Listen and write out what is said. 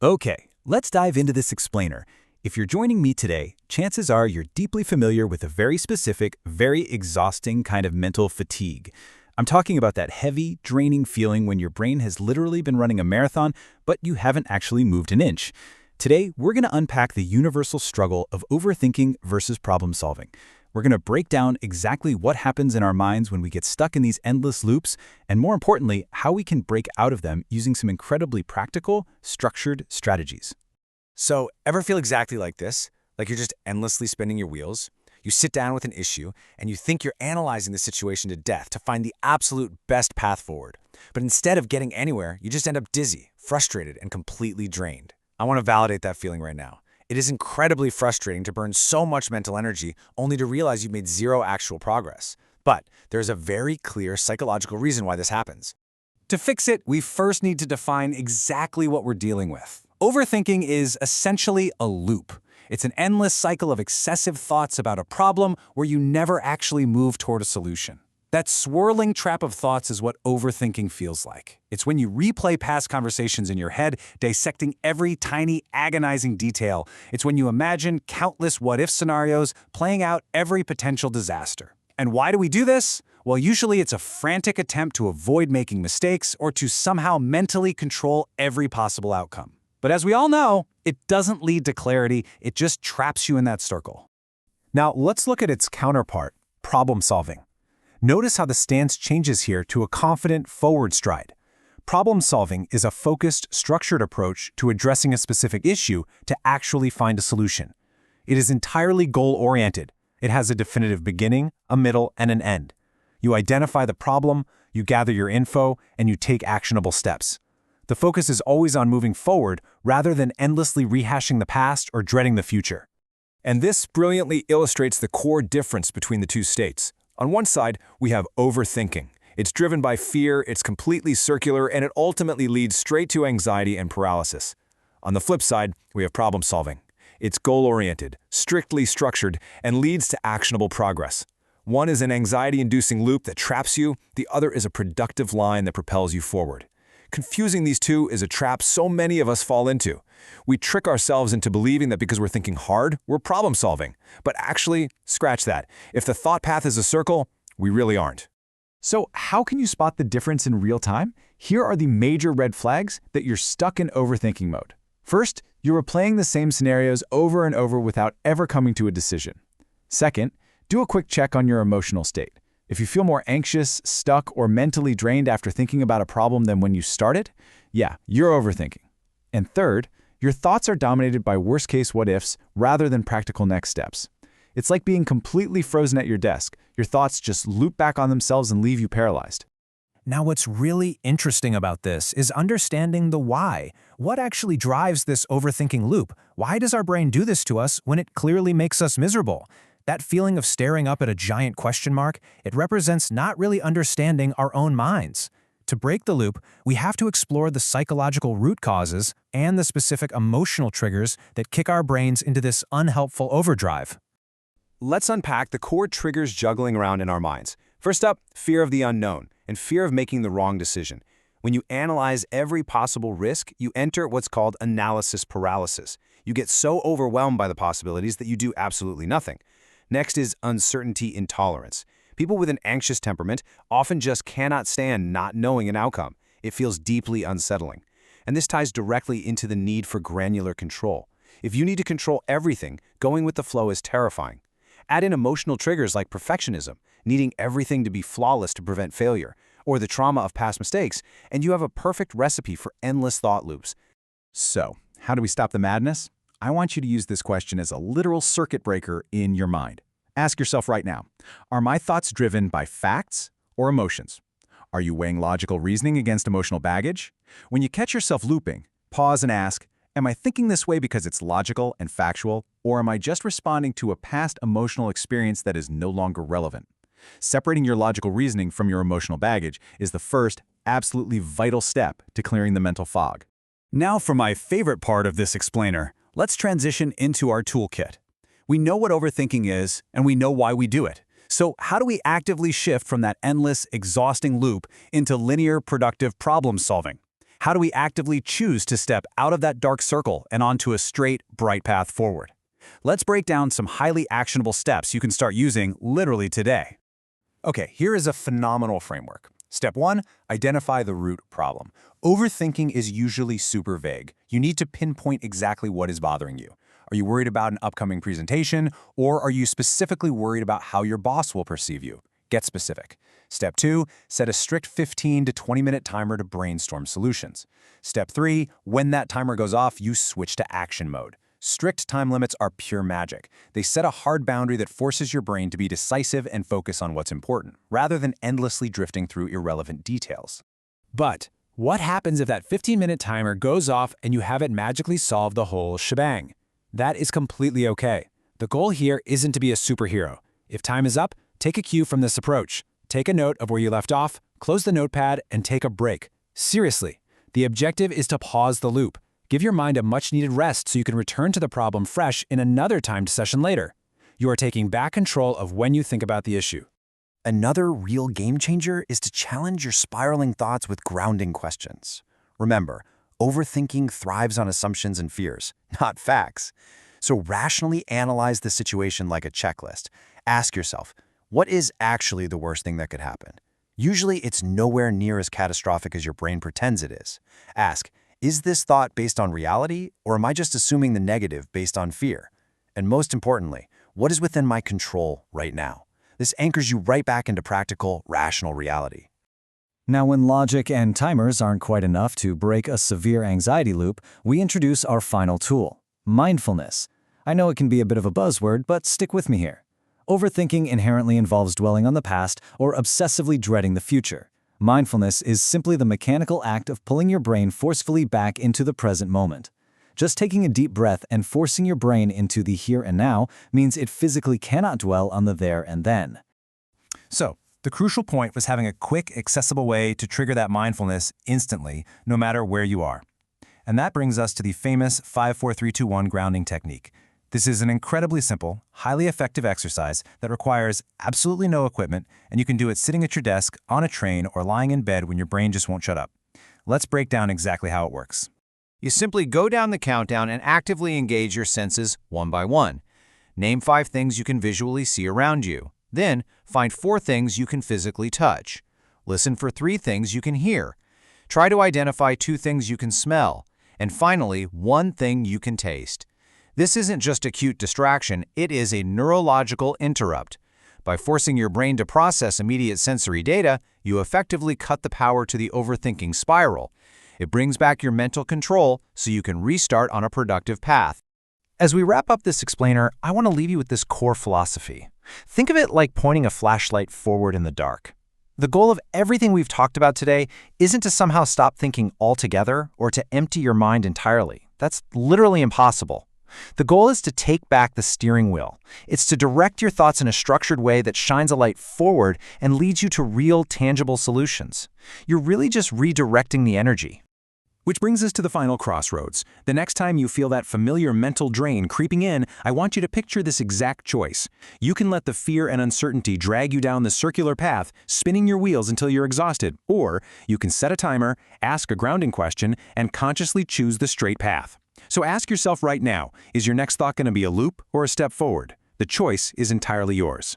Okay, let's dive into this explainer. If you're joining me today, chances are you're deeply familiar with a very specific, very exhausting kind of mental fatigue. I'm talking about that heavy, draining feeling when your brain has literally been running a marathon, but you haven't actually moved an inch. Today, we're going to unpack the universal struggle of overthinking versus problem solving. We're going to break down exactly what happens in our minds when we get stuck in these endless loops, and more importantly, how we can break out of them using some incredibly practical, structured strategies. So, ever feel exactly like this? Like you're just endlessly spinning your wheels? You sit down with an issue, and you think you're analyzing the situation to death to find the absolute best path forward. But instead of getting anywhere, you just end up dizzy, frustrated, and completely drained. I want to validate that feeling right now. It is incredibly frustrating to burn so much mental energy only to realize you've made zero actual progress. But there's a very clear psychological reason why this happens. To fix it, we first need to define exactly what we're dealing with. Overthinking is essentially a loop. It's an endless cycle of excessive thoughts about a problem where you never actually move toward a solution. That swirling trap of thoughts is what overthinking feels like. It's when you replay past conversations in your head, dissecting every tiny, agonizing detail. It's when you imagine countless what-if scenarios, playing out every potential disaster. And why do we do this? Well, usually it's a frantic attempt to avoid making mistakes or to somehow mentally control every possible outcome. But as we all know, it doesn't lead to clarity, it just traps you in that circle. Now, let's look at its counterpart, problem solving. Notice how the stance changes here to a confident forward stride. Problem solving is a focused, structured approach to addressing a specific issue to actually find a solution. It is entirely goal-oriented. It has a definitive beginning, a middle, and an end. You identify the problem, you gather your info, and you take actionable steps. The focus is always on moving forward rather than endlessly rehashing the past or dreading the future. And this brilliantly illustrates the core difference between the two states. On one side, we have overthinking. It's driven by fear, it's completely circular, and it ultimately leads straight to anxiety and paralysis. On the flip side, we have problem solving. It's goal-oriented, strictly structured, and leads to actionable progress. One is an anxiety-inducing loop that traps you, the other is a productive line that propels you forward. Confusing these two is a trap so many of us fall into. We trick ourselves into believing that because we're thinking hard, we're problem solving. But actually, scratch that. If the thought path is a circle, we really aren't. So how can you spot the difference in real time? Here are the major red flags that you're stuck in overthinking mode. First, you're replaying the same scenarios over and over without ever coming to a decision. Second, do a quick check on your emotional state. If you feel more anxious, stuck, or mentally drained after thinking about a problem than when you started, yeah, you're overthinking. And third, your thoughts are dominated by worst-case what-ifs rather than practical next steps. It's like being completely frozen at your desk. Your thoughts just loop back on themselves and leave you paralyzed. Now, what's really interesting about this is understanding the why. What actually drives this overthinking loop? Why does our brain do this to us when it clearly makes us miserable? That feeling of staring up at a giant question mark, it represents not really understanding our own minds. To break the loop, we have to explore the psychological root causes and the specific emotional triggers that kick our brains into this unhelpful overdrive. Let's unpack the core triggers juggling around in our minds. First up, fear of the unknown and fear of making the wrong decision. When you analyze every possible risk, you enter what's called analysis paralysis. You get so overwhelmed by the possibilities that you do absolutely nothing. Next is uncertainty intolerance. People with an anxious temperament often just cannot stand not knowing an outcome. It feels deeply unsettling. And this ties directly into the need for granular control. If you need to control everything, going with the flow is terrifying. Add in emotional triggers like perfectionism, needing everything to be flawless to prevent failure, or the trauma of past mistakes, and you have a perfect recipe for endless thought loops. So, how do we stop the madness? I want you to use this question as a literal circuit breaker in your mind. Ask yourself right now, are my thoughts driven by facts or emotions? Are you weighing logical reasoning against emotional baggage? When you catch yourself looping, pause and ask, am I thinking this way because it's logical and factual, or am I just responding to a past emotional experience that is no longer relevant? Separating your logical reasoning from your emotional baggage is the first, absolutely vital step to clearing the mental fog. Now for my favorite part of this explainer, let's transition into our toolkit. We know what overthinking is, and we know why we do it. So how do we actively shift from that endless, exhausting loop into linear, productive problem solving? How do we actively choose to step out of that dark circle and onto a straight, bright path forward? Let's break down some highly actionable steps you can start using literally today. Okay, here is a phenomenal framework. Step 1, identify the root problem. Overthinking is usually super vague. You need to pinpoint exactly what is bothering you. Are you worried about an upcoming presentation, or are you specifically worried about how your boss will perceive you? Get specific. Step 2, set a strict 15 to 20-minute timer to brainstorm solutions. Step 3, when that timer goes off, you switch to action mode. Strict time limits are pure magic. They set a hard boundary that forces your brain to be decisive and focus on what's important, rather than endlessly drifting through irrelevant details. But what happens if that 15-minute timer goes off and you haven't magically solved the whole shebang? That is completely okay. The goal here isn't to be a superhero. If time is up, take a cue from this approach. Take a note of where you left off, close the notepad, and take a break. Seriously, the objective is to pause the loop. Give your mind a much-needed rest so you can return to the problem fresh in another timed session later. You are taking back control of when you think about the issue. Another real game changer is to challenge your spiraling thoughts with grounding questions. Remember, overthinking thrives on assumptions and fears, not facts. So rationally analyze the situation like a checklist. Ask yourself, what is actually the worst thing that could happen? Usually it's nowhere near as catastrophic as your brain pretends it is. Ask, is this thought based on reality, or am I just assuming the negative based on fear? And most importantly, what is within my control right now? This anchors you right back into practical, rational reality. Now, when logic and timers aren't quite enough to break a severe anxiety loop, we introduce our final tool, mindfulness. I know it can be a bit of a buzzword, but stick with me here. Overthinking inherently involves dwelling on the past or obsessively dreading the future. Mindfulness is simply the mechanical act of pulling your brain forcefully back into the present moment. Just taking a deep breath and forcing your brain into the here and now means it physically cannot dwell on the there and then. So, the crucial point was having a quick, accessible way to trigger that mindfulness instantly, no matter where you are. And that brings us to the famous 5-4-3-2-1 grounding technique. This is an incredibly simple, highly effective exercise that requires absolutely no equipment, and you can do it sitting at your desk, on a train, or lying in bed when your brain just won't shut up. Let's break down exactly how it works. You simply go down the countdown and actively engage your senses one by one. Name 5 things you can visually see around you. Then, find 4 things you can physically touch. Listen for 3 things you can hear. Try to identify 2 things you can smell. And finally, 1 thing you can taste. This isn't just a cute distraction, it is a neurological interrupt. By forcing your brain to process immediate sensory data, you effectively cut the power to the overthinking spiral. It brings back your mental control so you can restart on a productive path. As we wrap up this explainer, I want to leave you with this core philosophy. Think of it like pointing a flashlight forward in the dark. The goal of everything we've talked about today isn't to somehow stop thinking altogether or to empty your mind entirely. That's literally impossible. The goal is to take back the steering wheel. It's to direct your thoughts in a structured way that shines a light forward and leads you to real, tangible solutions. You're really just redirecting the energy. Which brings us to the final crossroads. The next time you feel that familiar mental drain creeping in, I want you to picture this exact choice. You can let the fear and uncertainty drag you down the circular path, spinning your wheels until you're exhausted, or you can set a timer, ask a grounding question, and consciously choose the straight path. So ask yourself right now, is your next thought going to be a loop or a step forward? The choice is entirely yours.